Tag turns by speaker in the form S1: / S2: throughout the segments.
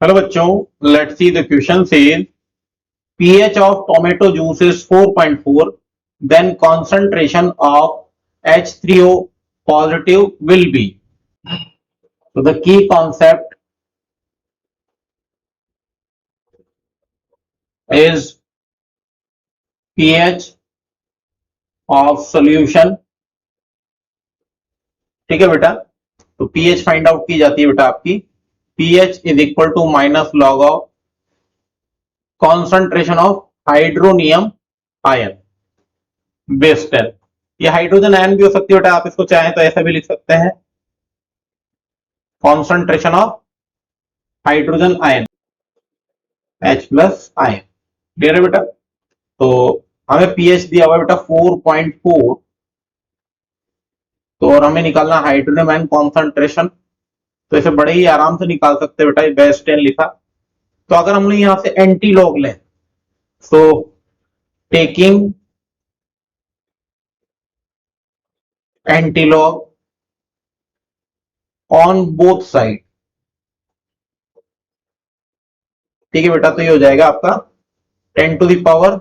S1: Hello बच्चों, let's see the question says pH of tomato juice is 4.4, then concentration of H3O positive will be. So the key concept is pH of solution. ठीक है बेटा, तो pH find out की जाती है बेटा आपकी pH is equal to minus log of concentration of hydronium ion base 10। ये हाइड्रोजन आयन भी हो सकती है बेटा, आप इसको चाहें तो ऐसा भी लिख सकते हैं, concentration of hydrogen ion H plus ion. Clear है बेटा? तो हमें पीएच दिया हुआ है बेटा 4.4, तो और हमें निकालना हाइड्रोजन आयन कॉन्सेंट्रेशन, तो इसे बड़े ही आराम से निकाल सकते हैं बेटा, बेस 10 लिखा। तो अगर हमने यहां से एंटी लॉग लें, तो taking anti log on both side, ठीक है बेटा, तो ये हो जाएगा आपका 10 टू द पावर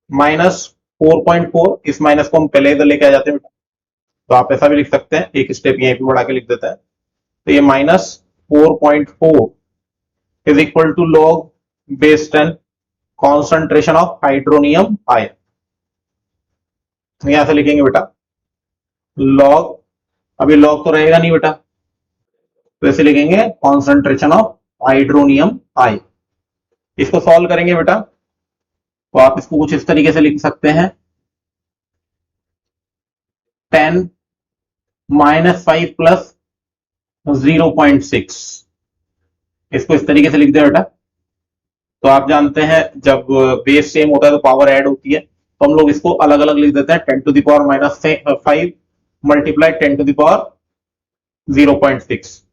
S1: माइनस 4.4। इस माइनस को हम पहले इधर लेके आ जाते हैं बेटा, तो आप ऐसा भी लिख सकते हैं, एक स्टेप यहीं पे बढ़ा के लिख देते हैं। तो ये minus 4.4 is equal to log base 10 concentration of hydronium ion. यहां से लिखेंगे बेटा लॉग, अभी लॉग तो रहेगा नहीं बेटा, तो ऐसे लिखेंगे कॉन्सेंट्रेशन ऑफ हाइड्रोनियम आयन। इसको सॉल्व करेंगे बेटा, तो आप इसको कुछ इस तरीके से लिख सकते हैं 10 माइनस 5 प्लस 0.6, इसको इस तरीके से लिख दे बेटा। तो आप जानते हैं जब बेस सेम होता है तो पावर ऐड होती है, तो हम लोग इसको अलग अलग लिख देते हैं 10 to the power minus 5 multiply 10 to the power 0.6।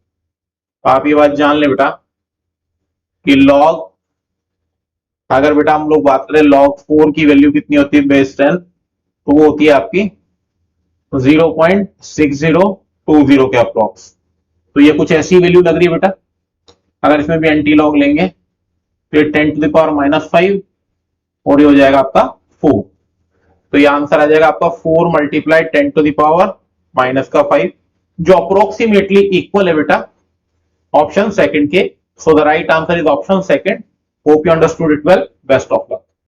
S1: आप ये बात जान ले बेटा कि लॉग, अगर बेटा हम लोग बात करें लॉग 4 की वैल्यू कितनी होती है बेस 10, तो वो होती है आपकी 0.6020 के अप्रॉक्स। तो ये कुछ ऐसी वैल्यू लग रही है बेटा। अगर इसमें भी एंटी लॉग लेंगे तो ये 10 टू द पावर माइनस 5 और ये हो जाएगा आपका 4। तो ये आंसर आ जाएगा आपका 4 multiply 10 to the power minus का 5, जो अप्रोक्सीमेटली इक्वल है बेटा ऑप्शन सेकंड के। So the right answer is option second. Hope you understood it well. Best of luck.